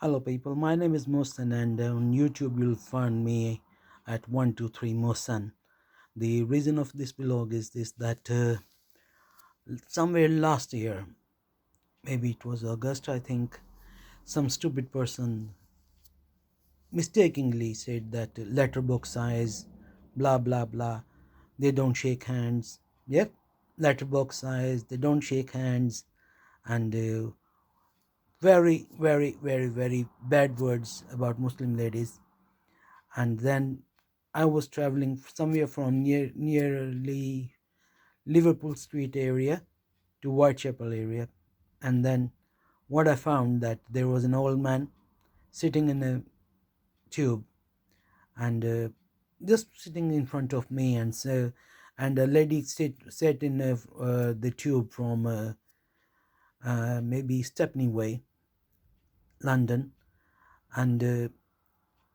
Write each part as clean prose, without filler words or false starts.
Hello, people. My name is Mohsen, and on YouTube you'll find me at 123 Mohsen. The reason of this blog is this that somewhere last year, maybe it was August, I think, some stupid person mistakenly said that letterbox size, blah blah blah, they don't shake hands. Yep, letterbox size, they don't shake hands, and very, very, very, very bad words about Muslim ladies. And then I was traveling somewhere from nearly Liverpool Street area to Whitechapel area, and then what I found that there was an old man sitting in a tube, and just sitting in front of me, and a lady sat in the tube from maybe Stepney Way, London, and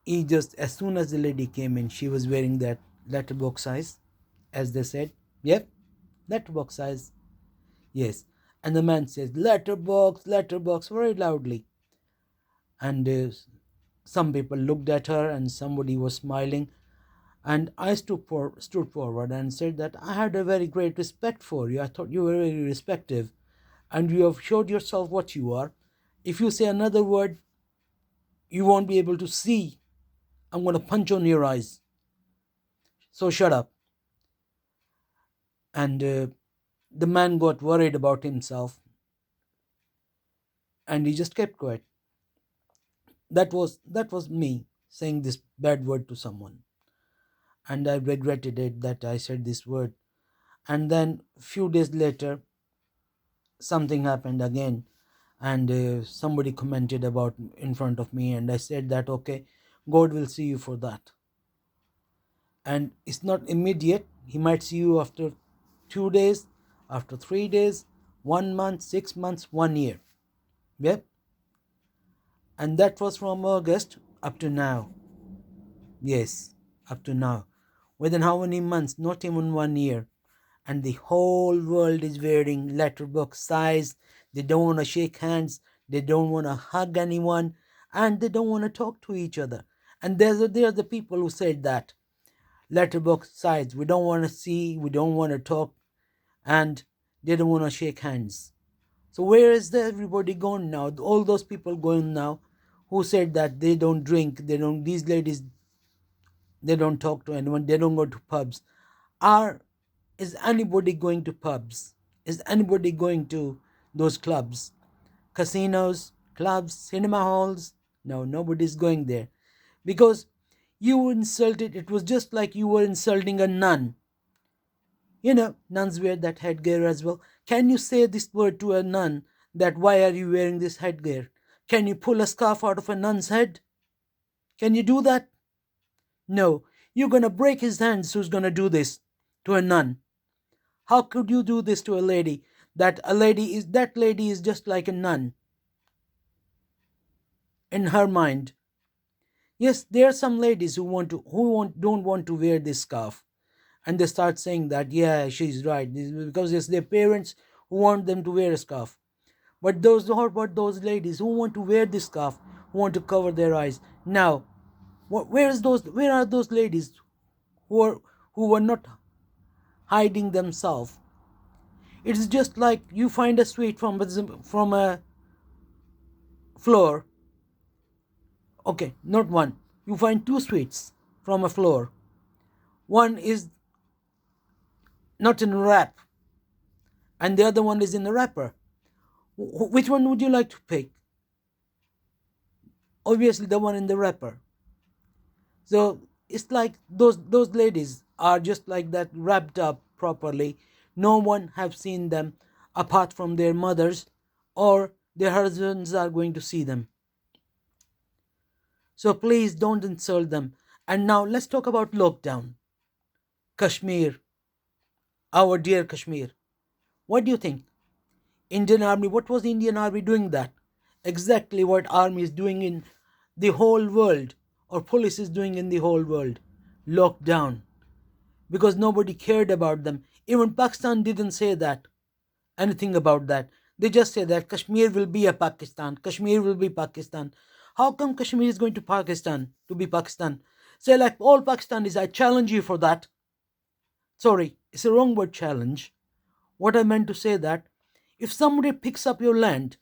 he just, as soon as the lady came in, she was wearing that letterbox size, as they said. Yep, letterbox size. Yes. And the man says, letterbox, letterbox, very loudly. And some people looked at her, and somebody was smiling. And I stood forward and said that I had a very great respect for you. I thought you were very respective, and you have showed yourself what you are. If you say another word, you won't be able to see. I'm going to punch on your eyes. So shut up. And the man got worried about himself, and he just kept quiet. That was me saying this bad word to someone, and I regretted it that I said this word. And then few days later, something happened again, and somebody commented about in front of me, and I said that okay, God will see you for that. And it's not immediate. He might see you after 2 days, after 3 days, 1 month, 6 months, 1 year. Yep. And that was from August up to now. Yes, up to now. Within how many months? Not even 1 year. And the whole world is wearing letterbox size. They don't want to shake hands. They don't want to hug anyone. And they don't want to talk to each other. And there are the people who said that. Letterbox size. We don't want to see. We don't want to talk. And they don't want to shake hands. So where is everybody gone now? All those people going now who said that they don't drink, these ladies, they don't talk to anyone, they don't go to pubs. Is anybody going to pubs? Is anybody going to those clubs? Casinos, clubs, cinema halls? No, nobody's going there. Because you insulted, it was just like you were insulting a nun. You know, nuns wear that headgear as well. Can you say this word to a nun that why are you wearing this headgear? Can you pull a scarf out of a nun's head? Can you do that? No. You're going to break his hands who's going to do this to a nun. How could you do this to a lady? That lady is just like a nun in her mind. Yes, there are some ladies don't want to wear this scarf. And they start saying that, yeah, she's right, because it's their parents who want them to wear a scarf. But what about those ladies who want to wear this scarf, who want to cover their eyes? Now, where are those ladies who are not hiding themselves? It's just like you find a sweet from a floor. Okay, not one. You find two sweets from a floor. One is not in a wrap, and the other one is in a wrapper. Which one would you like to pick? Obviously, the one in the wrapper. So it's like those ladies are just like that, wrapped up properly. No one have seen them apart from their mothers, or their husbands are going to see them. So please don't insult them. And now let's talk about lockdown. Kashmir, our dear Kashmir. What do you think? Indian Army, what was the Indian Army doing that? Exactly what army is doing in the whole world, or police is doing in the whole world. Lockdown. Because nobody cared about them. Even Pakistan didn't say that, anything about that. They just say that Kashmir will be a Pakistan. Kashmir will be Pakistan. How come Kashmir is going to Pakistan, to be Pakistan? Say, like all Pakistanis, I challenge you for that. Sorry, it's a wrong word, challenge. What I meant to say that if somebody picks up your land,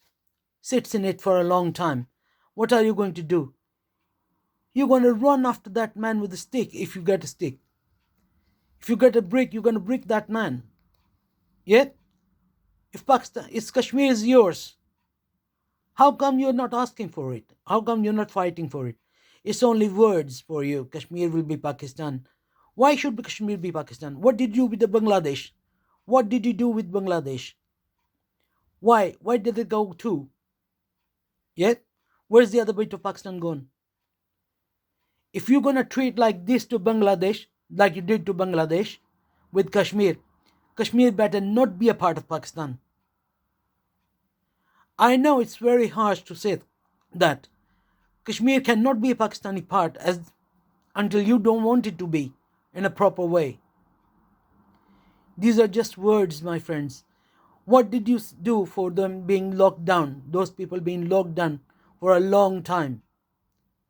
sits in it for a long time, what are you going to do? You're going to run after that man with a stick if you get a stick. If you get a brick, you're going to brick that man. Yet, if Pakistan, if Kashmir is yours, how come you're not asking for it? How come you're not fighting for it? It's only words for you. Kashmir will be Pakistan. Why should Kashmir be Pakistan? What did you do with the Bangladesh? What did you do with Bangladesh? Why? Why did it go to? Yet, where's the other bit of Pakistan gone? If you're gonna treat like this to Bangladesh, like you did to Bangladesh with Kashmir, Kashmir better not be a part of Pakistan. I know it's very harsh to say that Kashmir cannot be a Pakistani part as until you don't want it to be in a proper way. These are just words, my friends. What did you do for them being locked down? Those people being locked down for a long time.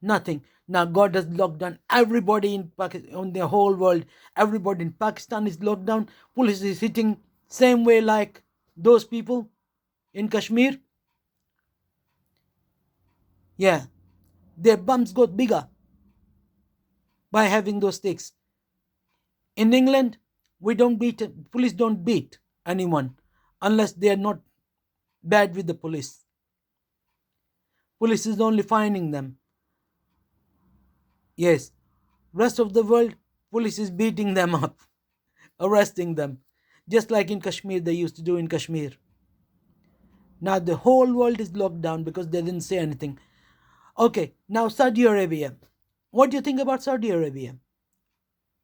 Nothing. Now God has locked down everybody in Pakistan, on the whole world. Everybody in Pakistan is locked down. Police is hitting same way like those people in Kashmir. Yeah, their bums got bigger by having those sticks. In England, we don't beat, police don't beat anyone unless they are not bad with the police. Police is only finding them. Yes, rest of the world, police is beating them up, arresting them, just like in Kashmir they used to do in Kashmir. Now the whole world is locked down because they didn't say anything. Okay, now Saudi Arabia. What do you think about Saudi Arabia?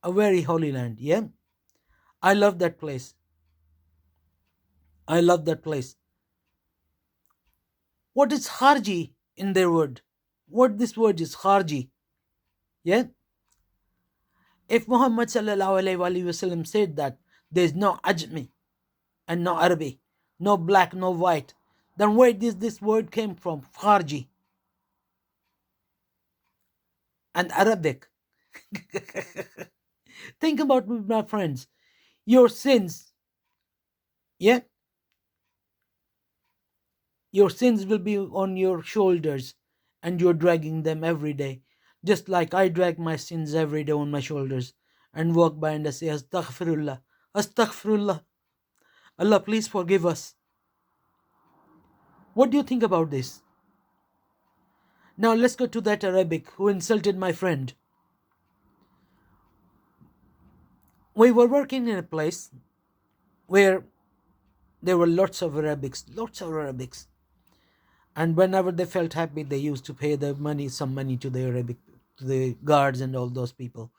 A very holy land, yeah? I love that place. I love that place. What is Harji in their word? What this word is, Harji. Yeah? If Muhammad sallallahu alayhi wasallam said that there is no Ajmi and no Arabi, no black, no white, then where does this word came from? Harji and Arabic. Think about it, my friends. Your sins, yeah? Your sins will be on your shoulders and you're dragging them every day. Just like I drag my sins every day on my shoulders and walk by and I say, Astaghfirullah, Astaghfirullah. Allah, please forgive us. What do you think about this? Now let's go to that Arabic who insulted my friend. We were working in a place where there were lots of Arabics, lots of Arabics. And whenever they felt happy, they used to pay the money, some money to the Arabic, to the guards and all those people.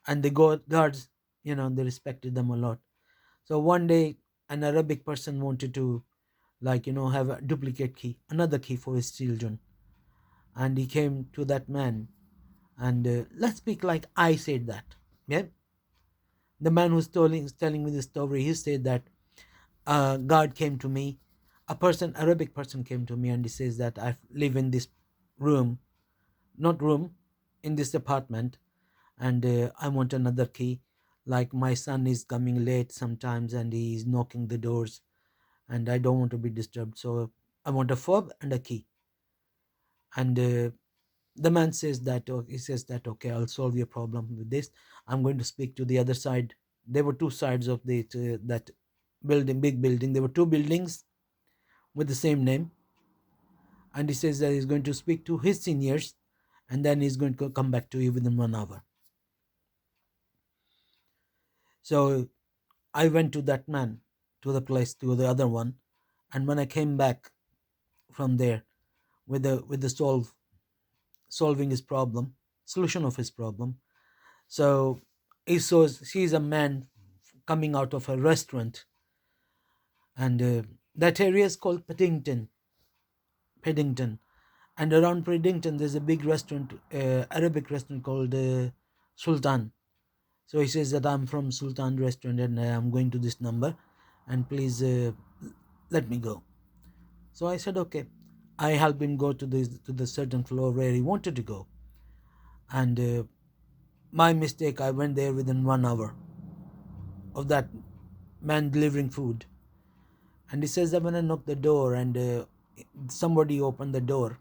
And the guards, they respected them a lot. So one day, an Arabic person wanted to, have a duplicate key, another key for his children. And he came to that man and let's speak like I said that. Yeah. The man who's telling me the story, he said that God came to me, Arabic person came to me and he says that I live in this room, not room, in this apartment and I want another key. Like my son is coming late sometimes and he is knocking the doors and I don't want to be disturbed. So I want a fob and a key. And the man says that, he says that, okay, I'll solve your problem with this. I'm going to speak to the other side. There were two sides of that building, big building. There were two buildings with the same name. And he says that he's going to speak to his seniors and then he's going to come back to you within 1 hour. So I went to that man, to the place, to the other one. And when I came back from there with the solving his problem, solution of his problem. So he says he's a man coming out of a restaurant, and that area is called Paddington, and around Paddington there's a big restaurant, Arabic restaurant called Sultan. So he says that I'm from Sultan restaurant and I'm going to this number, and please let me go. So I said okay. I helped him go to the certain floor where he wanted to go, and my mistake. I went there within 1 hour of that man delivering food, and he says that when I knocked the door and somebody opened the door,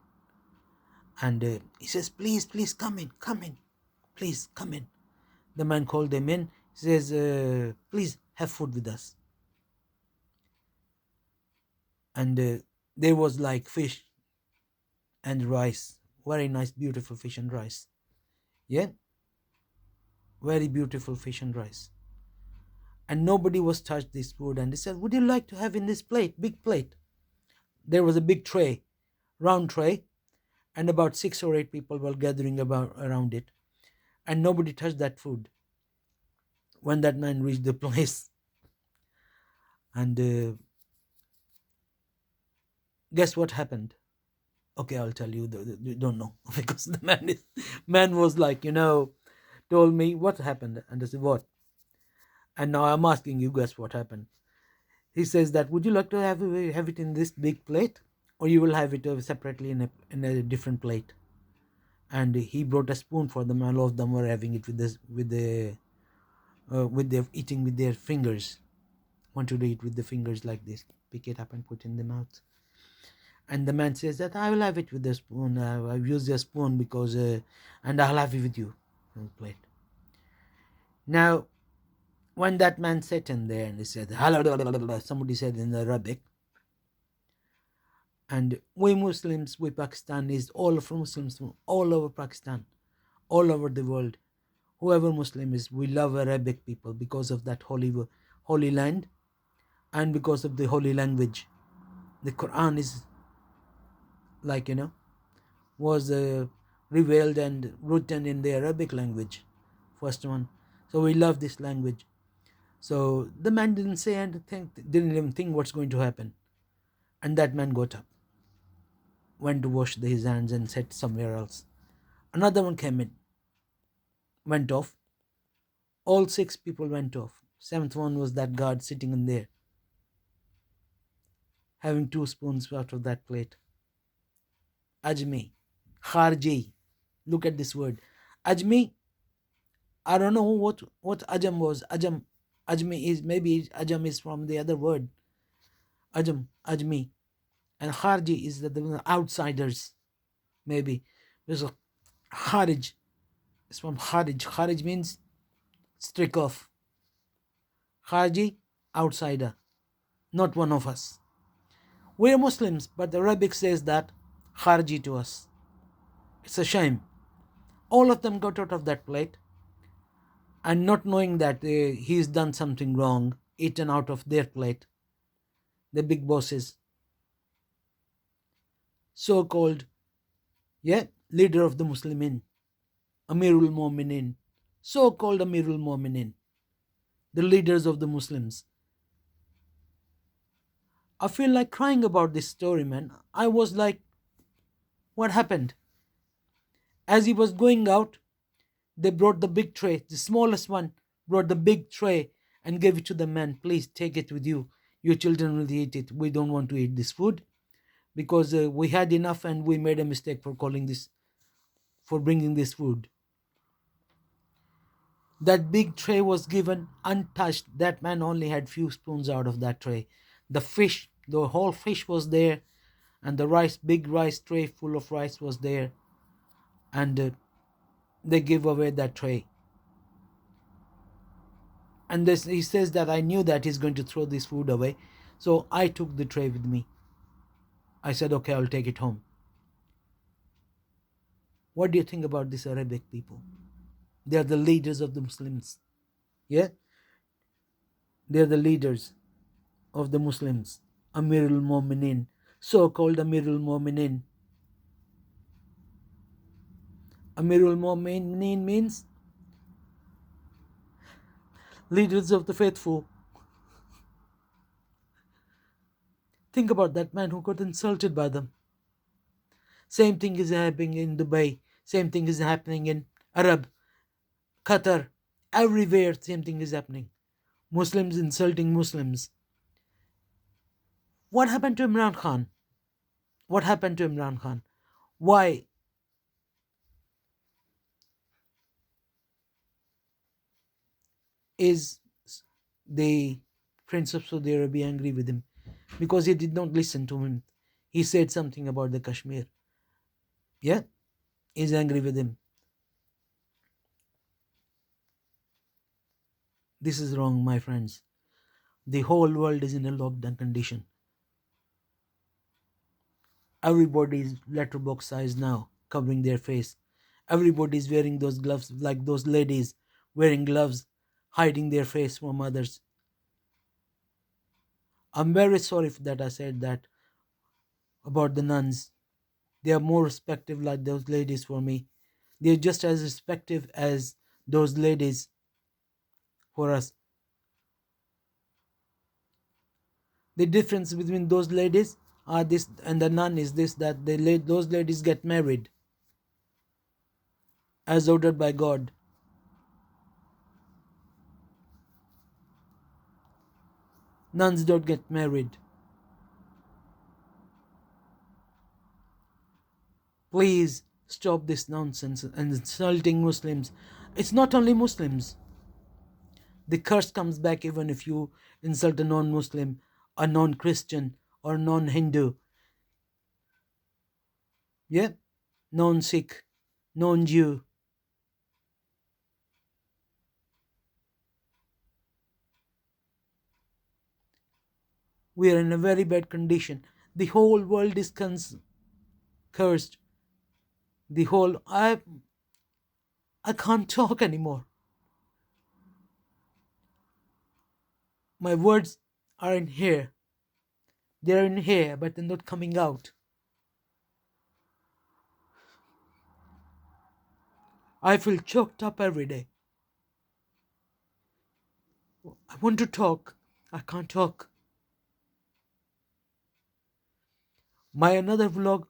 and he says, "Please, please come in, come in, please come in." The man called them in. He says, "Please have food with us." And there was like fish and rice, very nice, beautiful fish and rice. Yeah, very beautiful fish and rice. And nobody was touched this food. And they said, "Would you like to have in this plate, big plate?" There was a big tray, round tray, and about 6 or 8 people were gathering about around it, and nobody touched that food. When that man reached the place, and guess what happened? Okay, I'll tell you. You don't know because the man was like, told me what happened, and I said what. And now I'm asking you, guess what happened? He says that, "Would you like to have it in this big plate, or you will have it separately in a different plate?" And he brought a spoon for them. All of them were having it with their eating with their fingers. Wanted to eat with the fingers like this, pick it up and put in the mouth. And the man says that, "I will have it with the spoon. I've used a spoon because, and I'll have it with you on the plate." Now, when that man sat in there and he said, "Hello," somebody said in Arabic, and we Muslims, we Pakistanis, all of Muslims from all over Pakistan, all over the world, whoever Muslim is, we love Arabic people because of that holy land and because of the holy language. The Quran is like, was revealed and written in the Arabic language, first one. So we love this language. So the man didn't say anything, didn't even think what's going to happen. And that man got up, went to wash his hands and sat somewhere else. Another one came in, went off. All 6 people went off. Seventh one was that guard sitting in there, having 2 spoons out of that plate. Ajmi, Kharji. Look at this word. Ajmi, I don't know what Ajam was. Ajmi is, maybe Ajam is from the other word. Ajmi. And Kharji is the outsiders, maybe. There's a Kharij. It's from Kharij. Kharij means streak off. Kharji, outsider, not one of us. We're Muslims, but the Arabic says that Kharji to us. It's a shame. All of them got out of that plate, and not knowing that he's done something wrong, eaten out of their plate. The big bosses, so-called, yeah, leader of the Muslimin, Amirul Mu'minin, so-called Amirul Mu'minin, the leaders of the Muslims. I feel like crying about this story, man. I was like, what happened? As he was going out, they brought the big tray. The smallest one brought the big tray and gave it to the man. "Please take it with you. Your children will eat it. We don't want to eat this food because we had enough and we made a mistake for bringing this food." That big tray was given untouched. That man only had few spoons out of that tray. The whole fish was there, and the rice, big rice tray full of rice was there, and they gave away that tray. And he says that, "I knew that he's going to throw this food away, so I took the tray with me. I said, okay, I'll take it home." What do you think about this Arabic people? They are the leaders of the Muslims. Yeah, they are the leaders of the Muslims. Amirul Mu'minin, so-called Amirul Mu'minin. Amirul Mu'minin means leaders of the faithful. Think about that man who got insulted by them. Same thing is happening in Dubai. Same thing is happening in Arab, Qatar. Everywhere, same thing is happening. Muslims insulting Muslims. What happened to Imran Khan? What happened to Imran Khan? Why is the Prince of Saudi Arabia angry with him? Because he did not listen to him. He said something about the Kashmir. Yeah, he's angry with him. This is wrong, my friends. The whole world is in a lockdown condition. Everybody's letterbox size now, covering their face. Everybody's wearing those gloves like those ladies wearing gloves, hiding their face from others. I'm very sorry that I said that about the nuns. They are more respective like those ladies for me. They're just as respective as those ladies for us. The difference between those ladies are this and the nun is this, that those ladies get married as ordered by God. Nuns don't get married. Please stop this nonsense and insulting Muslims. It's not only Muslims. The curse comes back even if you insult a non Muslim, a non Christian, or non Hindu. Yeah? Non Sikh, non Jew. We are in a very bad condition. The whole world is cursed. The whole. I can't talk anymore. My words are in here. They're in here, but they're not coming out. I feel choked up every day. I want to talk. I can't talk. My another vlog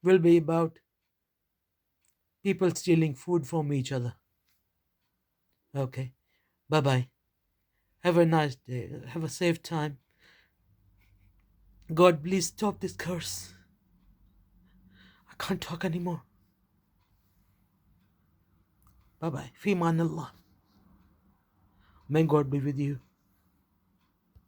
will be about people stealing food from each other. Okay. Bye bye. Have a nice day. Have a safe time. God, please stop this curse. I can't talk anymore. Bye bye. Fi man Allah. May God be with you.